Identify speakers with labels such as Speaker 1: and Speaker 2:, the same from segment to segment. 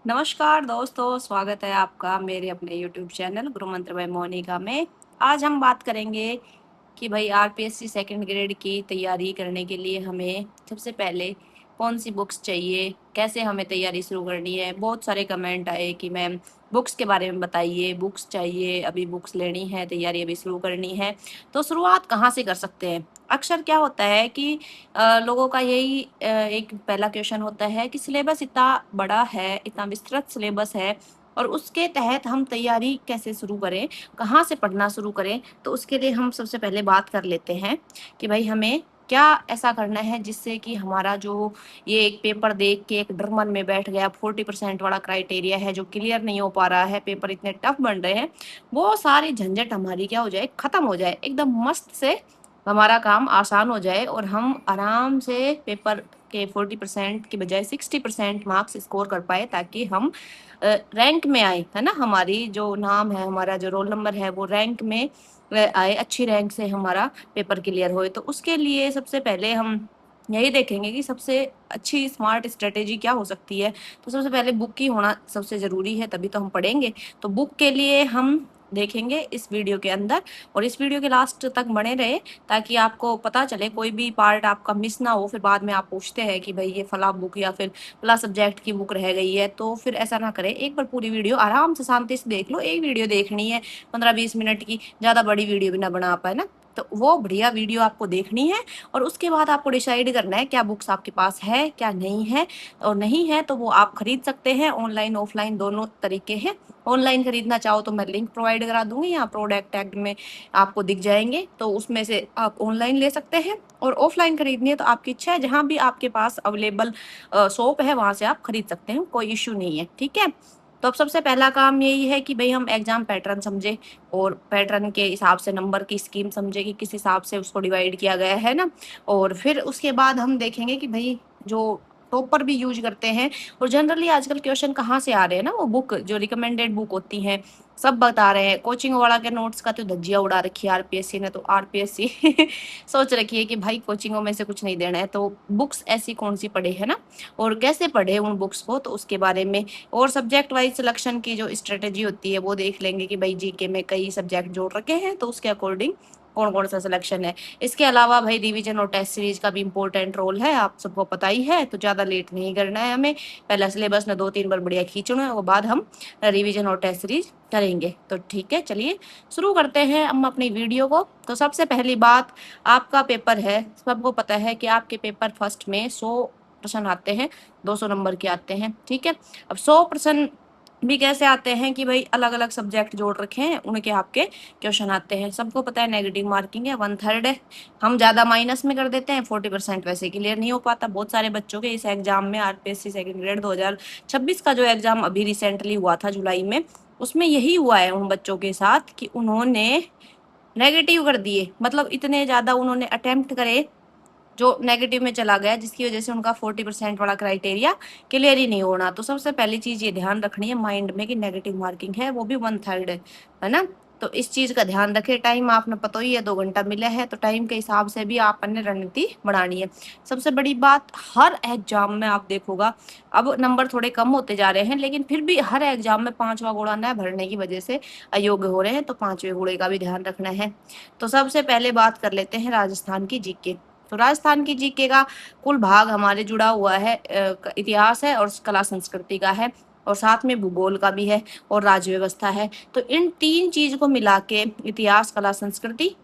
Speaker 1: नमस्कार दोस्तों, स्वागत है आपका मेरे अपने यूट्यूब चैनल गुरु मंत्र बाय मोनिका में। आज हम बात करेंगे कि भाई आरपीएससी सेकंड ग्रेड की तैयारी करने के लिए हमें सबसे पहले कौन सी बुक्स चाहिए, कैसे हमें तैयारी शुरू करनी है। बहुत सारे कमेंट आए कि मैम बुक्स के बारे में बताइए, बुक्स चाहिए, अभी बुक्स लेनी है, तैयारी अभी शुरू करनी है। तो शुरुआत कहाँ से कर सकते हैं? अक्सर क्या होता है कि लोगों का यही एक पहला क्वेश्चन होता है कि सिलेबस इतना बड़ा है, इतना विस्तृत सिलेबस है और उसके तहत हम तैयारी कैसे शुरू करें, कहाँ से पढ़ना शुरू करें। तो उसके लिए हम सबसे पहले बात कर लेते हैं कि भाई हमें क्या ऐसा करना है जिससे कि हमारा जो ये एक पेपर देख के एक डर मन में बैठ गया, 40% वाला क्राइटेरिया है जो क्लियर नहीं हो पा रहा है, पेपर इतने टफ बन रहे हैं, वो सारी झंझट हमारी क्या हो जाए, खत्म हो जाए, एकदम मस्त से हमारा काम आसान हो जाए और हम आराम से पेपर के 40% की बजाय 60% मार्क्स स्कोर कर पाए, ताकि हम रैंक में आए, है ना। हमारी जो नाम है, हमारा जो रोल नंबर है, वो रैंक में आए, अच्छी रैंक से हमारा पेपर क्लियर होए। तो उसके लिए सबसे पहले हम यही देखेंगे कि सबसे अच्छी स्मार्ट स्ट्रेटेजी क्या हो सकती है। तो सबसे पहले बुक की होना सबसे ज़रूरी है, तभी तो हम पढ़ेंगे। तो बुक के लिए हम देखेंगे इस वीडियो के अंदर, और इस वीडियो के लास्ट तक बने रहे ताकि आपको पता चले, कोई भी पार्ट आपका मिस ना हो। फिर बाद में आप पूछते हैं कि भाई ये फला बुक या फिर फला सब्जेक्ट की बुक रह गई है, तो फिर ऐसा ना करें। एक बार पूरी वीडियो आराम से शांति से देख लो। एक वीडियो देखनी है 15-20 मिनट की, ज़्यादा बड़ी वीडियो भी ना बना पाए ना। तो वो बढ़िया वीडियो आपको देखनी है और उसके बाद आपको डिसाइड करना है क्या बुक्स आपके पास है, क्या नहीं है। और नहीं है तो वो आप खरीद सकते हैं, ऑनलाइन ऑफलाइन दोनों तरीके हैं। ऑनलाइन खरीदना चाहो तो मैं लिंक प्रोवाइड करा दूंगी, यहाँ प्रोडक्ट टैग में आपको दिख जाएंगे, तो उसमें से आप ऑनलाइन ले सकते हैं। और ऑफलाइन खरीदनी है तो आपकी इच्छा है, जहाँ भी आपके पास अवेलेबल शॉप है वहाँ से आप खरीद सकते हैं, कोई इश्यू नहीं है, ठीक है। तो अब सबसे पहला काम यही है कि भाई हम एग्जाम पैटर्न समझे और पैटर्न के हिसाब से नंबर की स्कीम समझे कि किस हिसाब से उसको डिवाइड किया गया है ना। और फिर उसके बाद हम देखेंगे कि भाई जो टॉपर भी यूज करते हैं और जनरली आजकल क्वेश्चन कहाँ से आ रहे हैं ना, वो बुक जो रिकमेंडेड बुक होती हैं सब बता रहे हैं। कोचिंग वाला के नोट्स का तो धज्जियां उड़ा रखी है आरपीएससी ने। तो आरपीएससी सोच रखी है कि भाई कोचिंगों में से कुछ नहीं देना है, तो बुक्स ऐसी कौन सी पढ़े, है ना, और कैसे पढ़े उन बुक्स को, तो उसके बारे में। और सब्जेक्ट वाइज सिलेक्शन की जो स्ट्रेटेजी होती है वो देख लेंगे कि भाई जीके में कई सब्जेक्ट जोड़ रखे हैं, तो उसके अकॉर्डिंग कौन कौन सा सिलेक्शन है। इसके अलावा भाई रिवीजन और टेस्ट सीरीज का भी इंपॉर्टेंट रोल है, आप सबको पता ही है। तो ज़्यादा लेट नहीं करना है हमें, पहला सिलेबस ने 2-3 बार बढ़िया खींचना है, वो बाद हम रिवीजन और टेस्ट सीरीज करेंगे। तो ठीक है, चलिए शुरू करते हैं हम अपनी वीडियो को। तो सबसे पहली बात, आपका पेपर है, सबको पता है कि आपके पेपर फर्स्ट में 100 प्रश्न आते हैं, 200 नंबर के आते हैं, ठीक है। अब 100 प्रश्न भी कैसे आते हैं कि भाई अलग अलग सब्जेक्ट जोड़ रखे हैं, उनके आपके क्वेश्चन आते हैं। सबको पता है नेगेटिव मार्किंग है, 1/3 है। हम ज्यादा माइनस में कर देते हैं, 40% वैसे क्लियर नहीं हो पाता बहुत सारे बच्चों के इस एग्जाम में। आरपीएससी सेकंड ग्रेड 2026 का जो एग्जाम अभी रिसेंटली हुआ था जुलाई में, उसमें यही हुआ है उन बच्चों के साथ कि उन्होंने नेगेटिव कर दिए। मतलब इतने ज्यादा उन्होंने अटेम्प्ट करे जो नेगेटिव में चला गया, जिसकी वजह से उनका 40% वाला क्राइटेरिया क्लियर ही नहीं होना। तो सबसे पहली चीज ये ध्यान रखनी है माइंड में कि नेगेटिव मार्किंग है, वो भी 1/3 है ना। तो इस चीज का ध्यान रखें। टाइम आपने पता ही है, 2 घंटा मिला है, तो टाइम के हिसाब से भी आपने रणनीति बनानी है। सबसे बड़ी बात, हर एग्जाम में आप देखोगा अब नंबर थोड़े कम होते जा रहे हैं, लेकिन फिर भी हर एग्जाम में 5वां घोड़ा न भरने की वजह से अयोग्य हो रहे हैं, तो 5वें घोड़े का भी ध्यान रखना है। तो सबसे पहले बात कर लेते हैं राजस्थान की जीके। तो राजस्थान की जीके का कुल भाग हमारे जुड़ा हुआ है, इतिहास है और कला संस्कृति का है, और साथ में भूगोल का भी है और राज्य व्यवस्था है। तो इन 3 चीज को मिला के, इतिहास, कला, संस्कृति,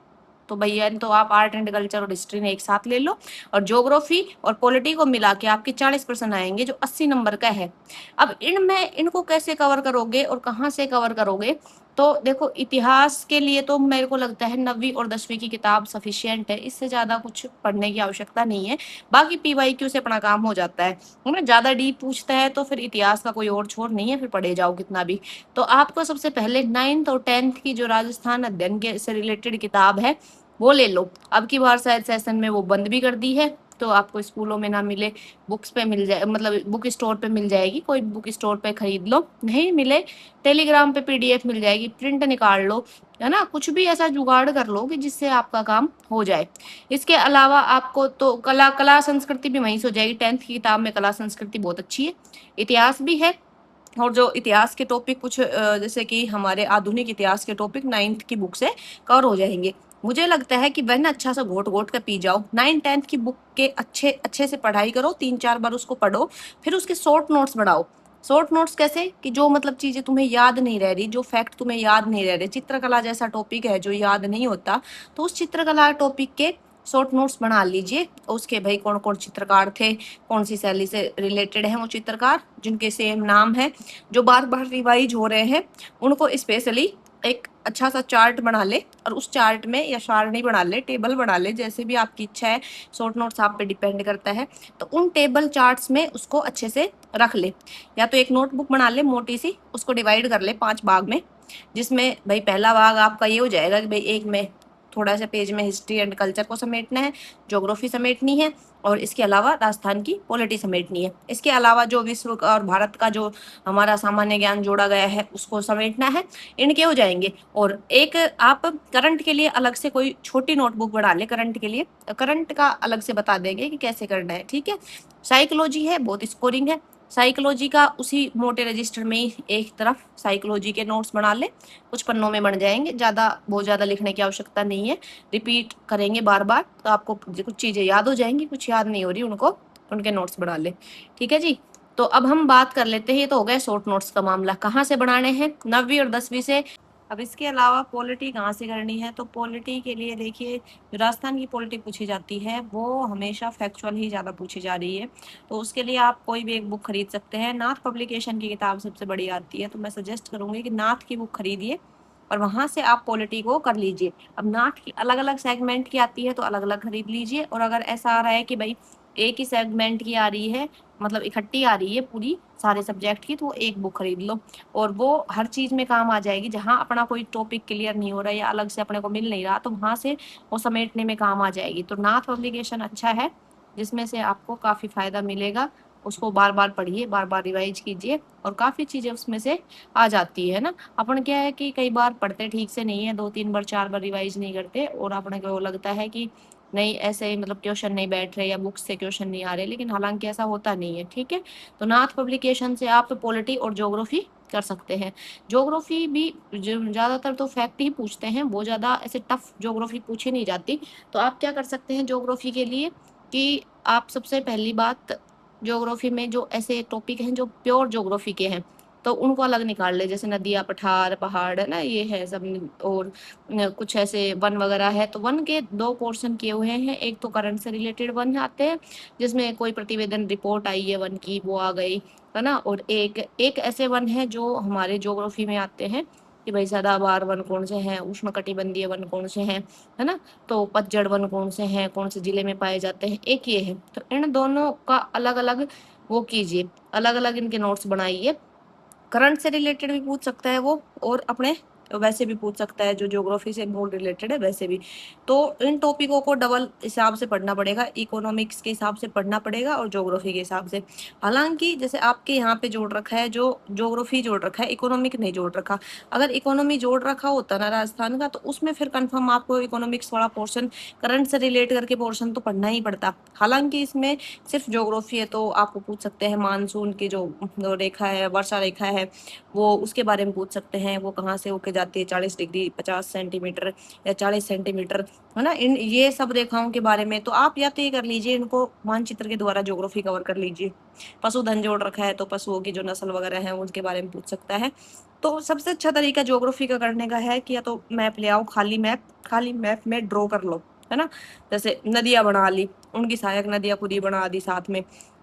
Speaker 1: तो भैया तो आप आर्ट एंड कल्चर और हिस्ट्री ने एक साथ ले लो, और ज्योग्राफी और पॉलिटी को मिला के आपके 40 प्रश्न आएंगे जो 80 नंबर का है। अब इनमें इनको कैसे कवर करोगे और कहाँ से कवर करोगे? तो देखो, इतिहास के लिए तो मेरे को लगता है 9वीं और 10वीं की किताब सफिशियंट है, इससे ज्यादा कुछ पढ़ने की आवश्यकता नहीं है। बाकी पीवाईक्यू से अपना काम हो जाता है ना। ज्यादा डीप पूछता है तो फिर इतिहास का कोई और छोर नहीं है, फिर पढ़े जाओ कितना भी। तो आपको सबसे पहले 9th और 10th की जो राजस्थान अध्ययन के से रिलेटेड किताब है वो ले लो। अब की बार शायद सेशन में वो बंद भी कर दी है, तो आपको स्कूलों में ना मिले, बुक्स पे मिल जाए, मतलब बुक स्टोर पे मिल जाएगी, कोई बुक स्टोर पे खरीद लो। नहीं मिले, टेलीग्राम पे पीडीएफ मिल जाएगी, प्रिंट निकाल लो, है ना। कुछ भी ऐसा जुगाड़ कर लो कि जिससे आपका काम हो जाए। इसके अलावा आपको तो कला कला संस्कृति भी वहीं से हो जाएगी। 10th की किताब में कला संस्कृति बहुत अच्छी है, इतिहास भी है, और जो इतिहास के टॉपिक कुछ जैसे कि हमारे आधुनिक इतिहास के टॉपिक 9th की बुक से कवर हो जाएंगे। मुझे लगता है कि वह ना अच्छा सा घोट घोट कर पी जाओ, 9th 10th की बुक के अच्छे अच्छे से पढ़ाई करो, 3 4 बार उसको पढ़ो, फिर उसके शॉर्ट नोट्स बनाओ। शॉर्ट नोट्स कैसे कि जो मतलब चीजें तुम्हें याद नहीं रह रही, जो फैक्ट तुम्हें याद नहीं रह रहे, चित्रकला जैसा टॉपिक है जो याद नहीं होता, तो उस चित्रकला टॉपिक के शॉर्ट नोट्स बना लीजिए। उसके भाई कौन कौन चित्रकार थे, कौन सी शैली से रिलेटेड है वो चित्रकार, जिनके सेम नाम है, जो बार बार रिवाइज हो रहे हैं, उनको स्पेशली एक अच्छा सा चार्ट बना ले, और उस चार्ट में या सारणी बना ले, टेबल बना ले, जैसे भी आपकी इच्छा है, शॉर्ट नोट्स आप पे डिपेंड करता है। तो उन टेबल चार्ट्स में उसको अच्छे से रख ले, या तो एक नोटबुक बना ले मोटी सी, उसको डिवाइड कर ले 5 भाग में, जिसमें भाई पहला भाग आपका ये हो जाएगा कि भाई एक में थोड़ा सा पेज में हिस्ट्री एंड कल्चर को समेटना है, ज्योग्राफी समेटनी है, और इसके अलावा राजस्थान की पॉलिटी समेटनी है। इसके अलावा जो विश्व का और भारत का जो हमारा सामान्य ज्ञान जोड़ा गया है उसको समेटना है। इनके हो जाएंगे। और एक आप करंट के लिए अलग से कोई छोटी नोटबुक बना ले, करंट के लिए, करंट का अलग से बता देंगे कि कैसे करना है, ठीक है। साइकोलॉजी है, बहुत स्कोरिंग है, साइकोलॉजी का उसी मोटे रजिस्टर में ही एक तरफ साइकोलॉजी के नोट्स बना ले, कुछ पन्नों में बन जाएंगे, बहुत ज्यादा लिखने की आवश्यकता नहीं है, रिपीट करेंगे बार बार तो आपको कुछ चीजें याद हो जाएंगी, कुछ याद नहीं हो रही उनको, उनके नोट्स बना ले, ठीक है जी। तो अब हम बात कर लेते हैं, ये तो हो गया शॉर्ट नोट्स का मामला, कहाँ से बनाने हैं, 9वीं और 10वीं से। अब इसके अलावा पॉलिटी कहाँ से करनी है, तो पॉलिटी के लिए देखिए, जो राजस्थान की पॉलिटी पूछी जाती है वो हमेशा फैक्चुअल ही ज़्यादा पूछी जा रही है, तो उसके लिए आप कोई भी एक बुक खरीद सकते हैं। नाथ पब्लिकेशन की किताब सबसे बड़ी आती है, तो मैं सजेस्ट करूँगी कि नाथ की बुक खरीदिए और वहाँ से आप पॉलिटी को कर लीजिए। अब नाथ की अलग अलग सेगमेंट की आती है तो अलग अलग खरीद लीजिए, और अगर ऐसा आ रहा है कि भाई एक ही सेगमेंट की आ रही है, मतलब इकट्ठी आ रही है पूरी सारे सब्जेक्ट की, तो वो एक बुक खरीद लो, और वो हर चीज में काम आ जाएगी। जहाँ अपना कोई टॉपिक क्लियर नहीं हो रहा या अलग से अपने को मिल नहीं रहा, तो वहां से वो समेटने में काम आ जाएगी। तो नाथ पब्लिकेशन अच्छा है, जिसमें से आपको काफी फायदा मिलेगा। उसको बार बार पढ़िए, बार बार रिवाइज कीजिए, और काफी चीजें उसमें से आ जाती है ना। अपन क्या है कि कई बार पढ़ते ठीक से नहीं है, 2 3 बार 4 बार रिवाइज नहीं करते, और अपने को लगता है कि नहीं ऐसे ही मतलब क्वेश्चन नहीं बैठ रहे या बुक से क्वेश्चन नहीं आ रहे, लेकिन हालांकि ऐसा होता नहीं है, ठीक है। तो नाथ पब्लिकेशन से आप पॉलिटी और ज्योग्राफी कर सकते हैं। ज्योग्राफी भी ज्यादातर तो फैक्ट ही पूछते हैं, वो ज्यादा ऐसे टफ ज्योग्राफी पूछी नहीं जाती। तो आप क्या कर सकते हैं ज्योग्राफी के लिए, कि आप सबसे पहली बात, ज्योग्राफी में जो ऐसे टॉपिक हैं जो प्योर ज्योग्राफी के हैं, तो उनको अलग निकाल ले, जैसे नदियाँ, पठार, पहाड़ है ना, ये है सब। और कुछ ऐसे वन वगैरह है, तो वन के 2 पोर्शन किए हुए हैं। एक तो करंट से रिलेटेड वन आते हैं, जिसमें कोई प्रतिवेदन रिपोर्ट आई है वन की, वो आ गई, है ना। और एक एक ऐसे वन है जो हमारे ज्योग्राफी में आते हैं, कि भाई सदाबहार वन कौन से हैं, उष्णकटिबंधीय वन कौन से हैं, है ना। तो पतझड़ वन कौन से हैं, कौन से जिले में पाए जाते हैं, एक ये है। तो इन दोनों का अलग अलग वो कीजिए, अलग अलग इनके नोट्स बनाइए। करंट से रिलेटेड भी पूछ सकता है वो, और अपने वैसे भी पूछ सकता है जो ज्योग्राफी से मोर रिलेटेड है वैसे भी। तो इन टॉपिकों को डबल हिसाब से पढ़ना पड़ेगा, इकोनॉमिक्स के हिसाब से पढ़ना पड़ेगा और ज्योग्राफी के हिसाब से। हालांकि जैसे आपके यहाँ पे जोड़ रखा है, जो ज्योग्राफी जोड़ रखा है, इकोनॉमिक नहीं जोड़ रखा। अगर इकोनॉमी जोड़ रखा होता ना राजस्थान का, तो उसमें फिर कंफर्म आपको इकोनॉमिक्स वाला पोर्शन, करंट से रिलेट करके पोर्शन तो पढ़ना ही पड़ता। हालांकि इसमें सिर्फ ज्योग्राफी है, तो आपको पूछ सकते हैं मानसून की जो रेखा है, वर्षा रेखा है, वो उसके बारे में पूछ सकते हैं, वो कहाँ से होके जाती है, 40 डिग्री 50 सेंटीमीटर या 40 सेंटीमीटर, है ना। इन ये सब रेखाओं के बारे में तो आप या तो ये कर लीजिए, इनको मानचित्र के द्वारा ज्योग्राफी कवर कर लीजिए। पशुधन जोड़ रखा है, तो पशुओं की जो नस्ल वगैरह है उनके बारे में पूछ सकता है। तो सबसे अच्छा तरीका ज्योग्राफी का करने का है कि या तो मैप ले आओ, खाली मैप में ड्रॉ कर लो, है ना। जैसे नदियां बना ली, उनकी सहायक नदियां खुद ही बना दी साथ में,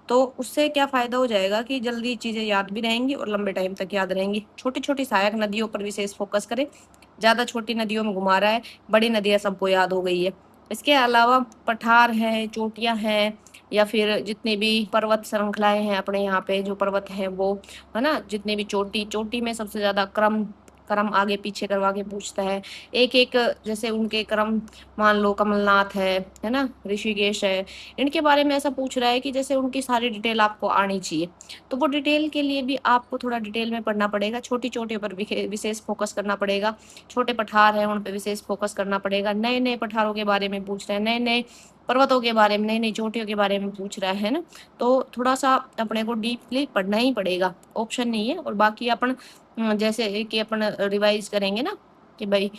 Speaker 1: तो उससे क्या फायदा हो जाएगा कि जल्दी चीजें याद भी रहेंगी और लंबे टाइम तक याद रहेंगी। छोटी छोटी सहायक नदियों पर विशेष फोकस करें, ज्यादा छोटी नदियों में घुमा रहा है, बड़ी नदियां सबको याद हो गई है। इसके अलावा पठार है, चोटियां हैं, या फिर जितने भी पर्वत श्रृंखलाएं हैं अपने यहाँ पे, जो पर्वत है वो, है ना, जितने भी चोटी चोटी में सबसे ज्यादा क्रम क्रम आगे पीछे करवा के पूछता है। एक एक जैसे उनके क्रम, मान लो कमलनाथ है ना, ऋषिकेश है, इनके बारे में ऐसा पूछ रहा है कि जैसे उनकी सारी डिटेल आपको आनी चाहिए। तो वो डिटेल के लिए भी आपको थोड़ा डिटेल में पढ़ना पड़ेगा, छोटी चोटी पर विशेष फोकस करना पड़ेगा। छोटे पठार हैं उन पर विशेष फोकस करना पड़ेगा। नए नए पठारों के बारे में पूछ रहे हैं, नए नए पर्वतों के बारे में, नई नई चोटियों के बारे में पूछ रहा है ना। तो थोड़ा सा अपने को डीपली पढ़ना ही पड़ेगा, ऑप्शन नहीं है। और बाकी अपन जैसे कि अपन रिवाइज करेंगे ना कि भाई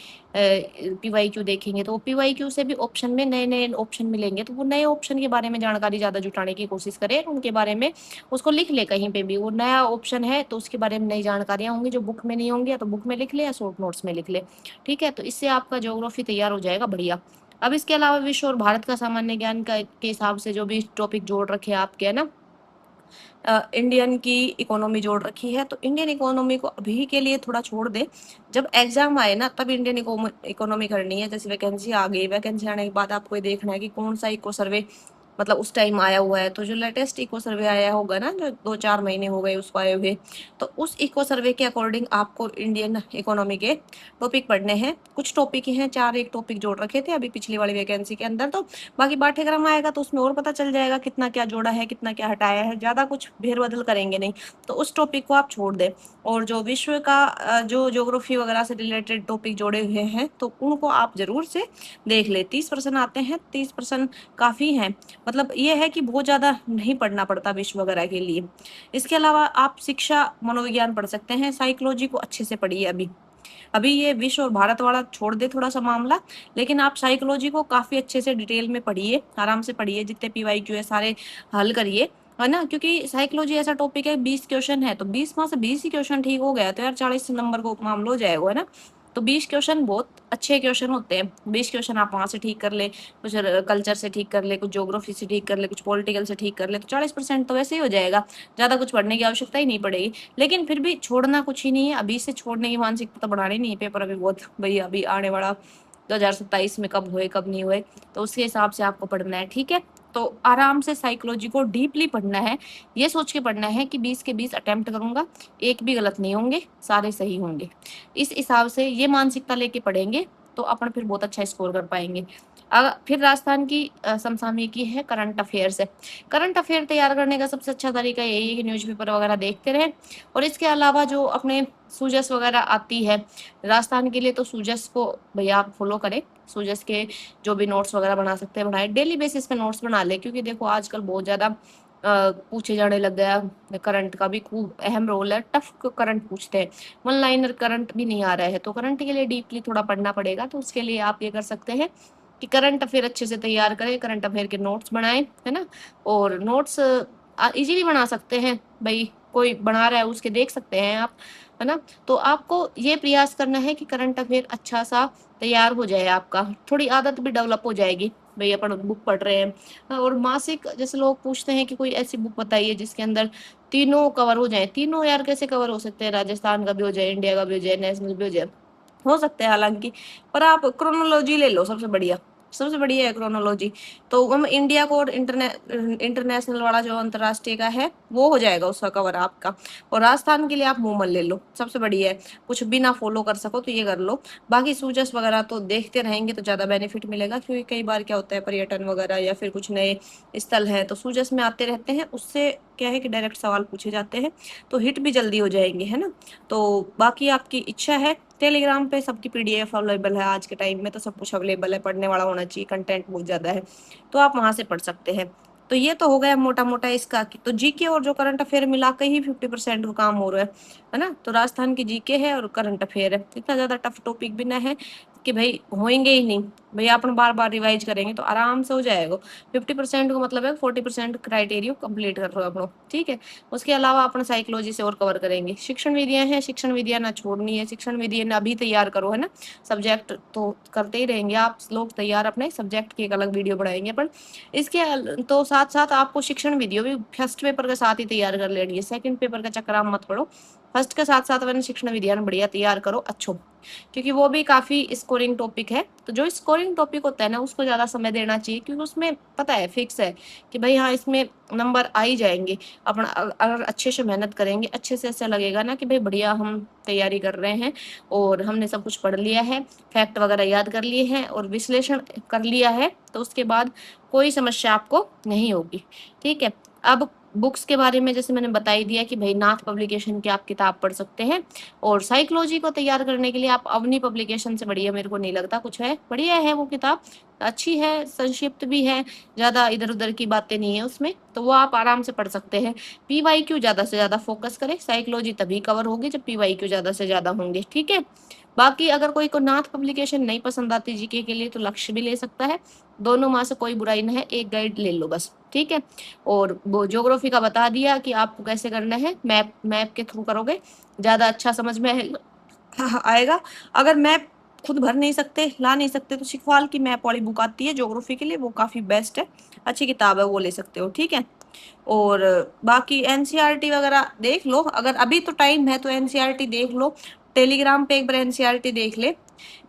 Speaker 1: PYQ देखेंगे, तो PYQ से भी ऑप्शन में नए नए ऑप्शन मिलेंगे, तो वो नए ऑप्शन के बारे में जानकारी ज़्यादा जुटाने की कोशिश करें, उनके बारे में उसको लिख ले कहीं पे भी। वो नया ऑप्शन है तो उसके बारे में नई जानकारियाँ होंगी जो बुक में नहीं होंगी, या तो बुक में लिख ले या शॉर्ट नोट्स में लिख ले। ठीक है, तो इससे आपका ज्योग्राफी तैयार हो जाएगा बढ़िया। अब इसके अलावा विश्व और भारत का सामान्य ज्ञान का के हिसाब से जो भी टॉपिक जोड़ रखे हैं आपके, है ना, इंडियन की इकोनॉमी जोड़ रखी है, तो इंडियन इकोनॉमी को अभी के लिए थोड़ा छोड़ दे। जब एग्जाम आए ना तब इंडियन इकोनॉमी करनी है। जैसे वैकेंसी आ गई, वैकेंसी आने के बाद आपको ये देखना है कि कौन सा इको सर्वे मतलब उस टाइम आया हुआ है। तो जो लेटेस्ट इको सर्वे आया होगा ना, जो 2-4 महीने हो गए उसको आए हुए, तो उस इको सर्वे के अकॉर्डिंग आपको इंडियन इकोनॉमी के टॉपिक पढ़ने हैं। कुछ टॉपिक हैं, 4 एक टॉपिक जोड़ रखे थे अभी पिछली वाली वैकेंसी के अंदर। तो बाकी पाठ्यक्रम आएगा तो उसमें और पता चल जाएगा कितना क्या जोड़ा है, कितना क्या हटाया है। ज़्यादा कुछ फेर बदल करेंगे नहीं, तो उस टॉपिक को आप छोड़ दें। और जो विश्व का जो ज्योग्राफी वगैरह से रिलेटेड टॉपिक जोड़े हुए हैं तो उनको आप जरूर से देख ले। 30% आते हैं, 30% काफ़ी हैं। मतलब ये है कि बहुत ज़्यादा नहीं पढ़ना पड़ता विश्व वगैरह के लिए। इसके अलावा आप शिक्षा मनोविज्ञान पढ़ सकते हैं, साइकोलॉजी को अच्छे से पढ़िए। अभी अभी ये विश्व और भारत वाला छोड़ दे थोड़ा सा मामला, लेकिन आप साइकोलॉजी को काफ़ी अच्छे से डिटेल में पढ़िए, आराम से पढ़िए, जितने PYQ है सारे हल करिए, है ना। क्योंकि साइकोलॉजी ऐसा टॉपिक है, 20 क्वेश्चन है, तो 20 में से 20 ही क्वेश्चन ठीक हो गया तो यार 40 नंबर को मामला हो जाएगा, है ना। तो 20 क्वेश्चन बहुत अच्छे क्वेश्चन होते हैं। 20 क्वेश्चन आप वहाँ से ठीक कर ले, कुछ कल्चर से ठीक कर ले, कुछ ज्योग्राफी से ठीक कर ले, कुछ पॉलिटिकल से ठीक कर ले, तो 40% तो वैसे ही हो जाएगा। ज़्यादा कुछ पढ़ने की आवश्यकता ही नहीं पड़ेगी। लेकिन फिर भी छोड़ना कुछ ही नहीं है, अभी से छोड़ने की मानसिकता तो बढ़ानी नहीं है। पेपर अभी बहुत भैया अभी आने वाला 2027 में कब हुए कब नहीं हुए, तो उसके हिसाब से आपको पढ़ना है। ठीक है, तो आराम से साइकोलॉजी को डीपली पढ़ना है। ये सोच के पढ़ना है कि 20 के 20 अटेम्प्ट करूंगा, एक भी गलत नहीं होंगे, सारे सही होंगे। इस हिसाब से ये मानसिकता लेके पढ़ेंगे तो अपन फिर बहुत अच्छा स्कोर कर पाएंगे। फिर राजस्थान की समसामयिकी है, करंट अफेयर्स है। करंट अफेयर तैयार करने का सबसे अच्छा तरीका यही है कि न्यूज़पेपर वगैरह देखते रहें। और इसके अलावा जो अपने सूजस वगैरह आती है राजस्थान के लिए, तो सूजस को भैया आप फॉलो करें। सूजस के जो भी नोट्स वगैरह बना सकते हैं बनाए, डेली बेसिस पे नोट्स बना ले, क्योंकि देखो आजकल बहुत ज़्यादा पूछे जाने लग गया। करंट का भी खूब अहम रोल है, टफ करंट पूछते हैं, वन लाइनर करंट भी नहीं आ रहा है। तो करंट के लिए डीपली थोड़ा पढ़ना पड़ेगा, तो उसके लिए आप ये कर सकते हैं कि करंट अफेयर अच्छे से तैयार करें, करंट अफेयर के नोट्स बनाएं, है ना। और नोट्स इजीली बना सकते हैं भाई, कोई बना रहा है उसके देख सकते हैं आप, है ना। तो आपको ये प्रयास करना है कि करंट अफेयर अच्छा सा तैयार हो जाए, आपका थोड़ी आदत भी डेवलप हो जाएगी भाई अपन बुक पढ़ रहे हैं। और मासिक जैसे लोग पूछते हैं कि कोई ऐसी बुक बताइए जिसके अंदर तीनों कवर हो जाए। तीनों यार कैसे कवर हो सकते हैं, राजस्थान का भी हो जाए, इंडिया का भी हो जाए, नेशनल भी हो सकते हैं हालांकि, पर आप क्रोनोलॉजी ले लो, सबसे बढ़िया, सबसे बढ़िया है क्रोनोलॉजी। तो हम इंडिया को और इंटरनेशनल वाला जो अंतर्राष्ट्रीय का है वो हो जाएगा उसका कवर आपका। और राजस्थान के लिए आप मूमल ले लो, सबसे बढ़िया है। कुछ भी ना फॉलो कर सको तो ये कर लो। बाकी सूजस वगैरह तो देखते रहेंगे तो ज़्यादा बेनिफिट मिलेगा, क्योंकि कई बार क्या होता है पर्यटन वगैरह या फिर कुछ नए स्थल हैं तो सूजस में आते रहते हैं, उससे क्या है कि डायरेक्ट सवाल पूछे जाते हैं तो हिट भी जल्दी हो जाएंगे, है ना। तो बाकी आपकी इच्छा है। टेलीग्राम पे सबकी PDF अवेलेबल है, आज के टाइम में तो सब कुछ अवेलेबल है, पढ़ने वाला होना चाहिए, कंटेंट बहुत ज़्यादा है, तो आप वहाँ से पढ़ सकते हैं। तो ये तो हो गया मोटा मोटा इसका कि तो जीके और जो करंट अफेयर मिला के ही 50% का काम हो रहा है ना। तो राजस्थान की जीके है और करंट अफेयर है, इतना ज़्यादा टफ टॉपिक भी ना है कि भाई होएंगे ही नहीं। भैया अपन बार बार रिवाइज करेंगे तो आराम से हो जाएगा। 50% को मतलब है 40% क्राइटेरिया कंप्लीट कर रहे हो आप। ठीक है, उसके अलावा अपन साइकोलॉजी से और कवर करेंगे। शिक्षण विधियां हैं, शिक्षण विधियां ना छोड़नी है, शिक्षण विधियां अभी तैयार करो, है ना। सब्जेक्ट तो करते ही रहेंगे आप लोग तैयार, अपने सब्जेक्ट की एक अलग वीडियो बनाएंगे अपन। इसके तो साथ साथ आपको शिक्षण विधियों भी फर्स्ट पेपर के साथ ही तैयार कर लेनी है, सेकंड पेपर का चक्कर आप मत पड़ो। फर्स्ट के साथ साथ वन्य शिक्षण विज्ञान बढ़िया तैयार करो अच्छो, क्योंकि वो भी काफी स्कोरिंग टॉपिक है। तो जो स्कोरिंग टॉपिक होता है ना उसको ज्यादा समय देना चाहिए, क्योंकि उसमें पता है फिक्स है कि भाई हाँ इसमें नंबर आ ही जाएंगे। अपना अगर अच्छे से मेहनत करेंगे, अच्छे से ऐसा लगेगा ना कि भाई बढ़िया हम तैयारी कर रहे हैं और हमने सब कुछ पढ़ लिया है, फैक्ट वगैरह याद कर लिए हैं और विश्लेषण कर लिया है, तो उसके बाद कोई समस्या आपको नहीं होगी। ठीक है। अब बुक्स के बारे में जैसे मैंने बता ही दिया कि भाई नाथ पब्लिकेशन की आप किताब पढ़ सकते हैं, और साइकोलॉजी को तैयार करने के लिए आप अवनी पब्लिकेशन से बढ़िया मेरे को नहीं लगता कुछ है, बढ़िया है वो किताब, अच्छी है, संक्षिप्त भी है, ज्यादा इधर उधर की बातें नहीं है उसमें, तो वो आप आराम से पढ़ सकते हैं। पीवाईक्यू ज्यादा से ज्यादा फोकस करें, साइकोलॉजी तभी कवर होगी जब पीवाईक्यू ज्यादा से ज्यादा होंगे। ठीक है। बाकी अगर कोई को नाथ पब्लिकेशन नहीं पसंद आती जीके के लिए तो लक्ष्य भी ले सकता है, दोनों माँ से कोई बुराई नहीं है, एक गाइड ले लो बस। ठीक है। और वो ज्योग्राफी का बता दिया कि आपको कैसे करना है, मैप मैप के थ्रू करोगे ज्यादा अच्छा समझ में आएगा। अगर मैप खुद भर नहीं सकते, ला नहीं सकते, तो शिखवाल की मैप वाली बुक आती है ज्योग्राफी के लिए, वो काफी बेस्ट है, अच्छी किताब है, वो ले सकते हो। ठीक है। और बाकी एनसीईआरटी वगैरह देख लो, अगर अभी तो टाइम है तो एनसीईआरटी देख लो, टेलीग्राम पे एक बार एनसीईआरटी देख ले,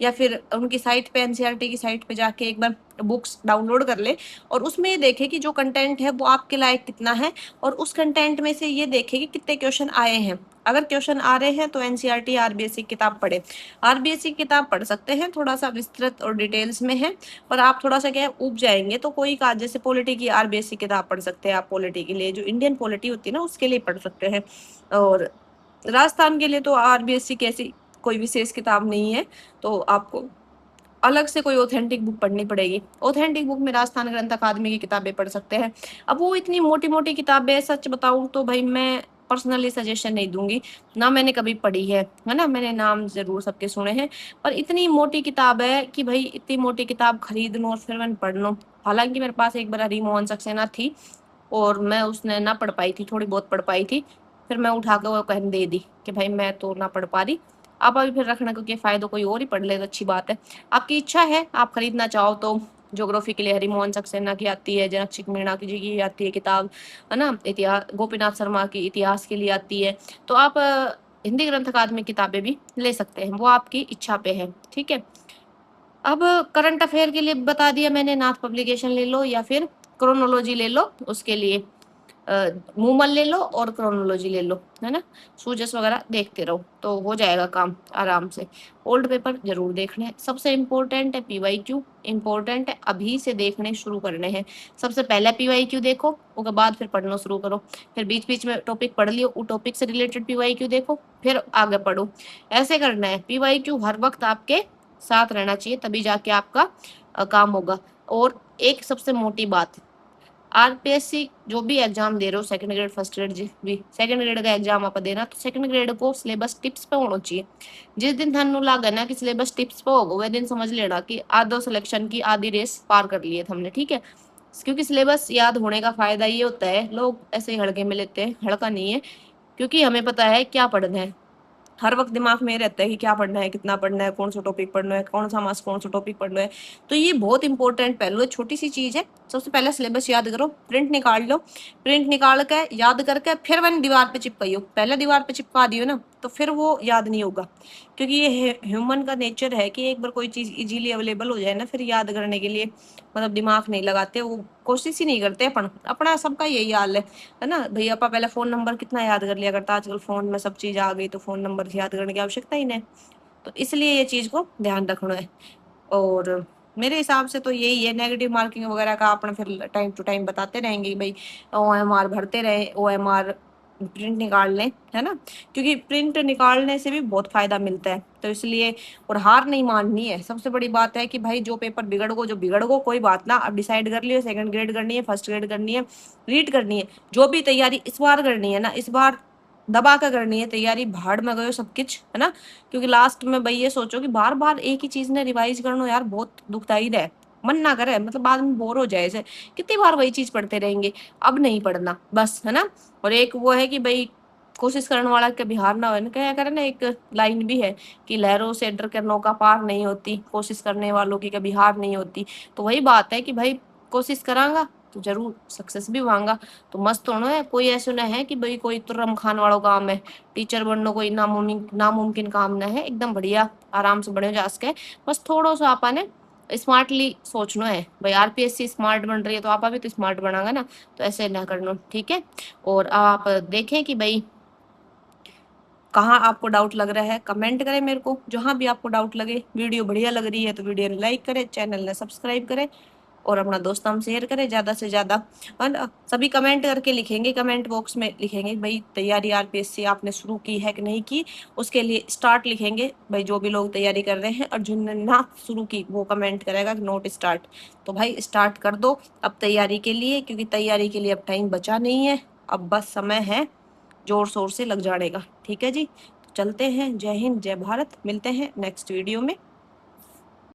Speaker 1: या फिर उनकी साइट पे एनसीईआरटी की साइट पे जाके एक बार बुक्स डाउनलोड कर ले, और उसमें ये देखे कि जो कंटेंट है वो आपके लायक कितना है, और उस कंटेंट में से ये देखे कि कितने क्वेश्चन आए हैं। अगर क्वेश्चन आ रहे हैं तो एनसीईआरटी आरबीएससी किताब पढ़े, आरबीएससी किताब पढ़ सकते हैं, थोड़ा सा विस्तृत और डिटेल्स में है, और आप थोड़ा सा क्या उब जाएंगे तो कोई का जैसे पॉलिटी की आरबीएससी किताब पढ़ सकते हैं, आप पॉलिटी के लिए जो इंडियन पॉलिटी होती है ना उसके लिए पढ़ सकते हैं। और राजस्थान के लिए तो आरबीएससी की ऐसी कोई विशेष किताब नहीं है, तो आपको अलग से कोई ऑथेंटिक बुक पढ़नी पड़ेगी। ऑथेंटिक बुक में राजस्थान ग्रंथ अकादमी की किताबें पढ़ सकते हैं। अब वो इतनी मोटी मोटी किताबें, सच बताऊं तो भाई मैं पर्सनली सजेशन नहीं दूंगी, ना मैंने कभी पढ़ी है ना, मैंने नाम जरूर सबके सुने हैं, पर इतनी मोटी किताब है कि भाई इतनी मोटी किताब खरीद लो और फिर मैं पढ़ लो। हालांकि मेरे पास एक बार हरिमोहन सक्सेना थी और मैं उसने ना पढ़ पाई थी, थोड़ी बहुत पढ़ पाई थी, फिर मैं उठा कर वो कहने दे दी कि भाई मैं तो ना पढ़ पा रही। आप अभी फिर रखना, क्योंकि फायदा कोई और ही पढ़ ले तो अच्छी बात है। आपकी इच्छा है, आप खरीदना चाहो तो ज्योग्राफी के लिए हरिमोहन सक्सेना की आती है, जनक मीणा की जी की आती है किताब, है ना, इतिहास गोपीनाथ शर्मा की इतिहास के लिए आती है, तो आप हिंदी ग्रंथ अकादमी किताबें भी ले सकते हैं, वो आपकी इच्छा पे है। ठीक है। अब करंट अफेयर के लिए बता दिया मैंने, नाथ पब्लिकेशन ले लो या फिर क्रोनोलॉजी ले लो, उसके लिए मूमल ले लो और क्रोनोलॉजी ले लो, है ना, सूजस वगैरह देखते रहो तो हो जाएगा काम आराम से। ओल्ड पेपर जरूर देखने हैं, सबसे इम्पोर्टेंट है पीवाईक्यू, इम्पोर्टेंट है, अभी से देखने शुरू करने हैं। सबसे पहले पीवाईक्यू देखो, उसके बाद फिर पढ़ना शुरू करो, फिर बीच बीच में टॉपिक पढ़ लियो, वो टॉपिक से रिलेटेड पीवाईक्यू देखो, फिर आगे पढ़ो, ऐसे करना है। पीवाईक्यू हर वक्त आपके साथ रहना चाहिए, तभी जाके आपका काम होगा। और एक सबसे मोटी बात, आरपीएससी जो भी एग्जाम दे रहे हो, सेकंड ग्रेड फर्स्ट ग्रेड भी, सेकंड ग्रेड का एग्जाम आप देना तो सेकंड ग्रेड को सिलेबस टिप्स पे होना चाहिए। जिस दिन थानू लगा ना कि सिलेबस टिप्स पे होगा, वह दिन समझ लेना कि आधो सिलेक्शन की आधी रेस पार कर लिए थे हमने। ठीक है। क्योंकि सिलेबस याद होने का फायदा ये होता है, लोग ऐसे ही हड़के में लेते हैं, हड़का नहीं है, क्योंकि हमें पता है क्या पढ़ना है, हर वक्त दिमाग में रहता है कि क्या पढ़ना है, कितना पढ़ना है, कौन सा टॉपिक पढ़ना है, कौन सा मास कौन सा टॉपिक पढ़ना है। तो ये बहुत इंपॉर्टेंट पहलू है, छोटी सी चीज है। सबसे पहले सिलेबस याद करो, प्रिंट निकाल लो, प्रिंट निकाल के याद करके फिर मैंने दीवार पे चिपकाइयो, पहले दीवार पे चिपका दियो ना तो फिर वो याद नहीं होगा, क्योंकि ये ह्यूमन का नेचर है कि एक बार कोई चीज इजीली अवेलेबल हो जाए ना, फिर याद करने के लिए मतलब दिमाग नहीं लगाते, वो कोशिश ही नहीं करते। अपना सबका यही हाल है ना भैया, आपा पहले फोन नंबर कितना याद कर लिया करता, आजकल फोन में सब चीज आ गई तो फोन नंबर याद करने की आवश्यकता ही नहीं, तो इसलिए ये चीज को ध्यान रखना है। और मेरे हिसाब से तो यही है, नेगेटिव मार्किंग वगैरह का अपना फिर टाइम टू टाइम बताते रहेंगे भाई, ओएमआर भरते रहे, ओएमआर प्रिंट निकाल लें, है ना, क्योंकि प्रिंट निकालने से भी बहुत फायदा मिलता है, तो इसलिए। और हार नहीं माननी है, सबसे बड़ी बात है कि भाई जो पेपर बिगड़ गो जो बिगड़ गो कोई बात ना, अब डिसाइड कर लियो सेकंड ग्रेड करनी है, फर्स्ट ग्रेड करनी है, रीड करनी है, जो भी तैयारी इस बार करनी है ना, इस बार दबा कर करनी है तैयारी, भाड़ में गयो सब कुछ, है ना, क्योंकि लास्ट में भाई ये सोचो कि बार बार एक ही चीज ने रिवाइज करना यार बहुत दुखदाई है, मन ना करे, मतलब बाद में बोर हो जाए ऐसे, कितनी बार वही चीज पढ़ते रहेंगे, अब नहीं पढ़ना बस, है ना। और एक वो है कि भाई कोशिश करने वाला कभी हार ना हो, क्या करे ना, एक लाइन भी है कि लहरों से डर कर नौका पार नहीं होती, कोशिश करने वालों की कभी हार नहीं होती। तो वही बात है कि भाई कोशिश करांगा तो जरूर सक्सेस भी होगा। तो मस्त होना है, कोई ऐसा ना है कि भाई कोई तुर्रम खान वालों काम है, टीचर बनना कोई नामुमकिन काम ना है, एकदम बढ़िया आराम से बढ़िया जा सके। बस थोड़ा सा आपा ने स्मार्टली सोचना है, भाई आरपीएससी स्मार्ट बन रही है तो आप भी तो स्मार्ट बनागा ना, तो ऐसे ना करना, ठीक है। और आप देखें कि भाई कहाँ आपको डाउट लग रहा है, कमेंट करें मेरे को, जहाँ भी आपको डाउट लगे। वीडियो बढ़िया लग रही है तो वीडियो ने लाइक करें, चैनल ने सब्सक्राइब करें और अपना दोस्तों में शेयर करें ज़्यादा से ज़्यादा। और सभी कमेंट करके लिखेंगे, कमेंट बॉक्स में लिखेंगे भाई तैयारी आरपीएससी आपने शुरू की है कि नहीं की, उसके लिए स्टार्ट लिखेंगे भाई, जो भी लोग तैयारी कर रहे हैं। और जिनने ना शुरू की वो कमेंट करेगा नोट स्टार्ट। तो भाई स्टार्ट कर दो अब तैयारी के लिए, क्योंकि तैयारी के लिए अब टाइम बचा नहीं है, अब बस समय है जोर शोर से लग जाने का, ठीक है जी। तो चलते हैं, जय हिंद जय भारत, मिलते हैं नेक्स्ट वीडियो में।